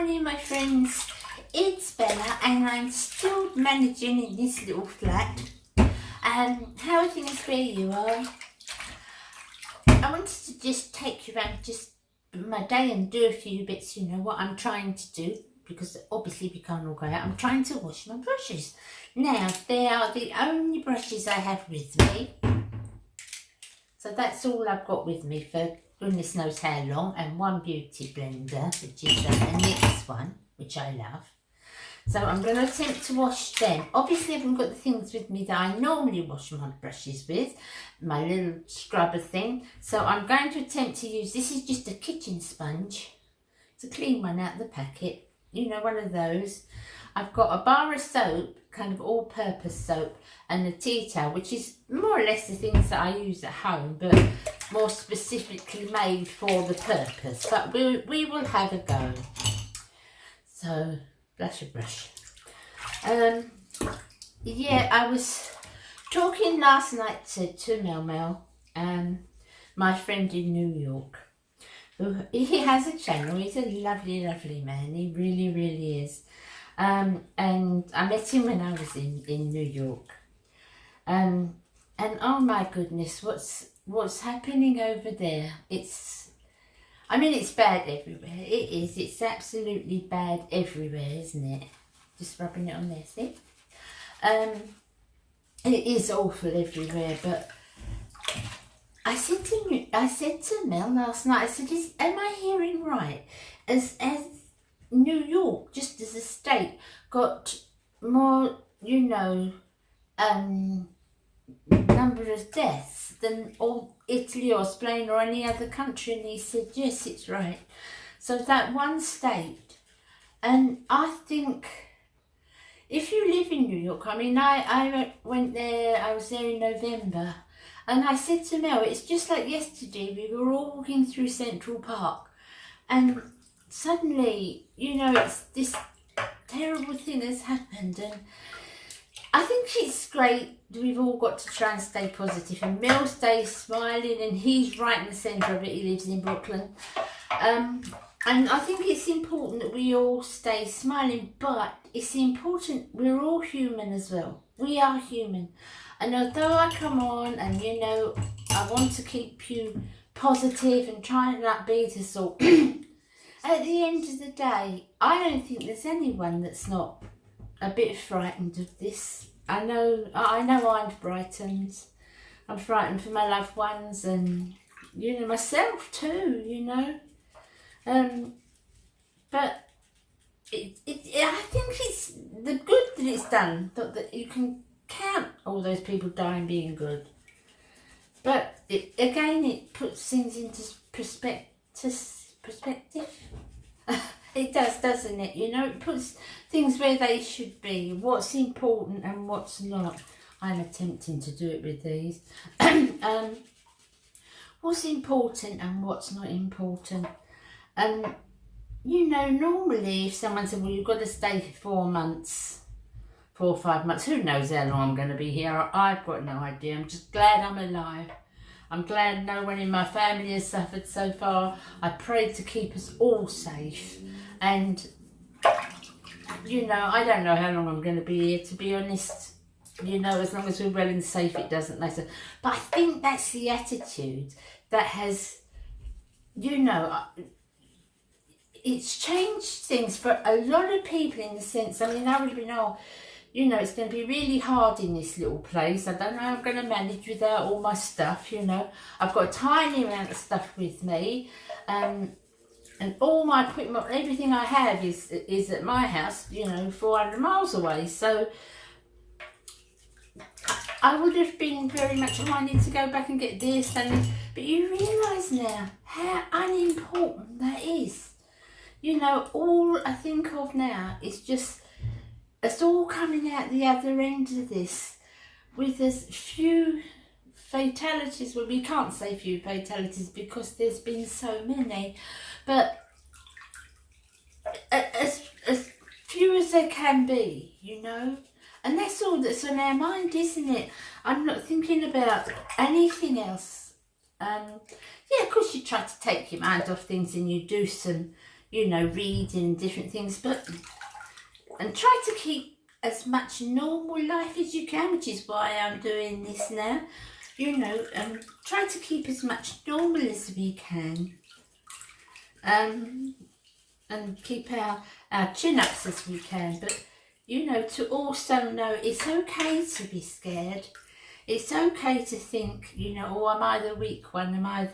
morning, my friends. It's Bella, and I'm still managing in this little flat. How are things where you are? I wanted to just take you around just my day and do a few bits, you know, what I'm trying to do, because obviously we can't all go out. I'm trying to wash my brushes. Now, they are the only brushes I have with me. So that's all I've got with me for goodness knows how long, and one beauty blender, which is a NYX one, which I love. So I'm going to attempt to wash them. Obviously I haven't got the things with me that I normally wash my brushes with, my little scrubber thing. So I'm going to attempt to use, this is just a kitchen sponge. It's a clean one out of the packet, you know, one of those. I've got a bar of soap, kind of all-purpose soap, and a tea towel, which is more or less the things that I use at home, but more specifically made for the purpose. But we will have a go. So, blush a brush. Yeah, I was talking last night to Mel, my friend in New York. He has a channel. He's a lovely, lovely man. He really, really is. And I met him when I was in New York. And oh my goodness, what's happening over there? It's bad everywhere. It is. It's absolutely bad everywhere, isn't it? Just rubbing it on there, see? It is awful everywhere, but I said to Mel last night, I said, am I hearing right? As New York, just as a state, got more, you know, number of deaths than all Italy or Spain or any other country? And he said, yes, it's right. So that one state, and I think if you live in New York, I mean, I went there, I was there in November, and I said to Mel, it's just like yesterday, we were all walking through Central Park, and suddenly, you know, it's this terrible thing has happened. And I think it's great that we've all got to try and stay positive, and Mel stays smiling, and he's right in the centre of it. He lives in Brooklyn, and I think it's important that we all stay smiling, but it's important we're all human as well. We are human, and although I come on and, you know, I want to keep you positive and try and upbeat us all, at the end of the day, I don't think there's anyone that's not a bit frightened of this. I know I'm frightened. I'm frightened for my loved ones, and, you know, myself too, you know. But I think it's the good that it's done, that you can count all those people dying being good. But it puts things into perspective. It does, doesn't it? You know, it puts things where they should be, what's important and what's not. I'm attempting to do it with these. What's important and what's not important. And, you know, normally if someone said, well, you've got to stay for 4 or 5 months, who knows how long I'm going to be here? I've got no idea. I'm just glad I'm alive. I'm glad no one in my family has suffered so far. I pray to keep us all safe. And, you know, I don't know how long I'm going to be here, to be honest. You know, as long as we're well and safe, it doesn't matter. But I think that's the attitude that has, you know, it's changed things for a lot of people, in the sense, I mean, I would have been, oh, you know, it's going to be really hard in this little place. I don't know how I'm going to manage without all my stuff, you know. I've got a tiny amount of stuff with me, and all my equipment, everything I have is at my house, you know, 400 miles away. So I would have been very much, oh, I need to go back and get this, but you realise now how unimportant that is. You know, all I think of now is just it's all coming out the other end of this with as few fatalities. Well, we can't say few fatalities because there's been so many, but as few as there can be, you know. And that's all that's on our mind, isn't it? I'm not thinking about anything else. Yeah, of course you try to take your mind off things, and you do some, you know, reading and different things, and try to keep as much normal life as you can, which is why I'm doing this now. You know, try to keep as much normal as we can, and keep our chin-ups as we can. But, you know, to also know it's okay to be scared. It's okay to think, you know, oh, am I the weak one? Am I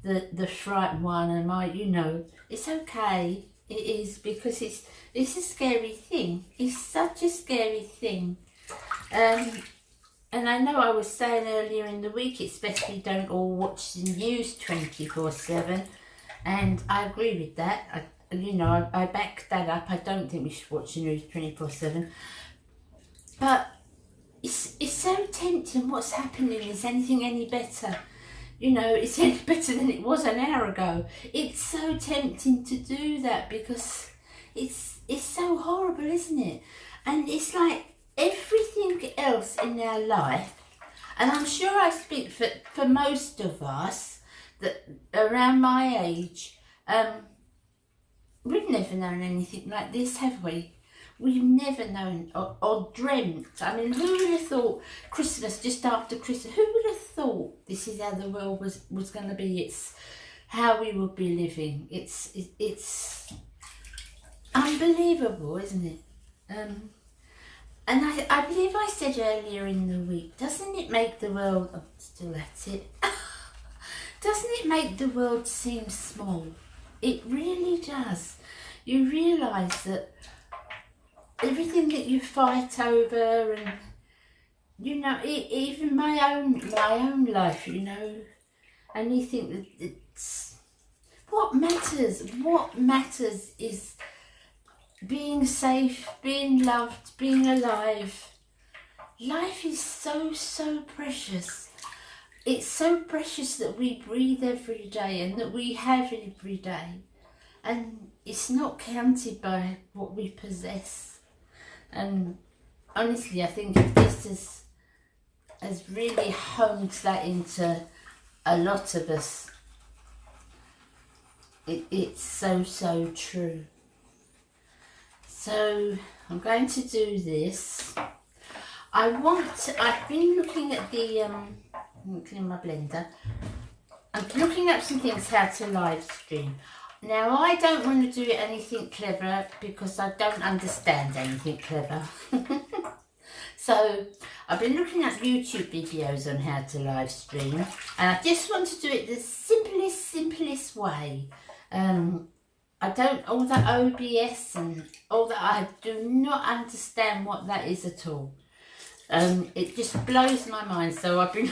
the frightened one? Am I, you know, it's okay. It is, because it's a scary thing. It's such a scary thing. And I know I was saying earlier in the week, it's best we don't all watch the news 24/7. And I agree with that. I back that up. I don't think we should watch the news 24/7. But it's so tempting. What's happening? Is anything any better? You know, it's any better than it was an hour ago. It's so tempting to do that, because it's so horrible, isn't it? And it's like everything else in our life, and I'm sure I speak for most of us that around my age, we've never known anything like this, have we? We've never known or dreamt. I mean, who would have thought Christmas, just after Christmas, who would have thought this is how the world was going to be? It's how we would be living. It's unbelievable, isn't it? And I believe I said earlier in the week, doesn't it make the world, oh, still at it, doesn't it make the world seem small? It really does. You realise that everything that you fight over, and, you know, even my own life, you know, and you think that it's, what matters is being safe, being loved, being alive. Life is so precious. It's so precious that we breathe every day and that we have every day. And it's not counted by what we possess. And honestly, I think if this has really honed that into a lot of us, it's so true. So I'm going to do this. I've been looking at clean my blender. I'm looking up some things how to live stream. Now, I don't want to do anything clever because I don't understand anything clever. So I've been looking at YouTube videos on how to live stream, and I just want to do it the simplest way. I don't, all that OBS and all that, I do not understand what that is at all. It just blows my mind. So I've been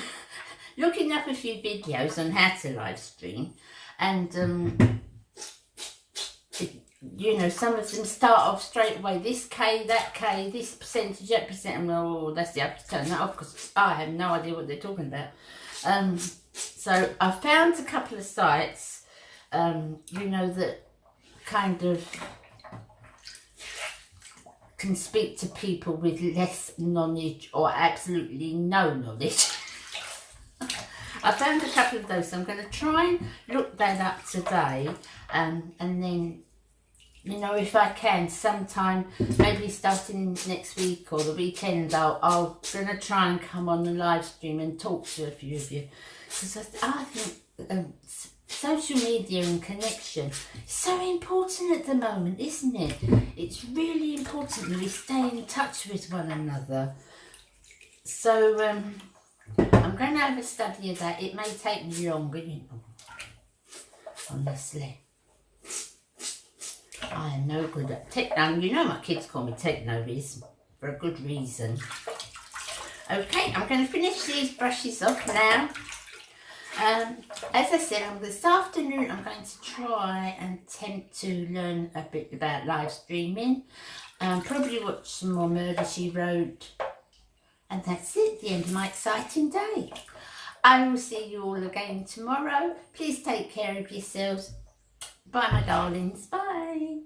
looking up a few videos on how to live stream, and you know, some of them start off straight away, this K, that K, this percentage, that percent, and oh, that's the, I have to turn that off because I have no idea what they're talking about. So I found a couple of sites, you know, that kind of can speak to people with less knowledge or absolutely no knowledge. I found a couple of those, so I'm going to try and look that up today, and then, you know, if I can, sometime, maybe starting next week or the weekend, I'm going to try and come on the live stream and talk to a few of you. Because I think social media and connection is so important at the moment, isn't it? It's really important that we stay in touch with one another. So I'm going to have a study of that. It may take me longer, you know, honestly. I am no good at techno. You know, my kids call me Techno-Riz for a good reason. Okay, I'm going to finish these brushes off now. As I said, this afternoon I'm going to try and attempt to learn a bit about live streaming. Probably watch some more Murder, She Wrote. And that's it, the end of my exciting day. I will see you all again tomorrow. Please take care of yourselves. Bye, my darlings. Bye.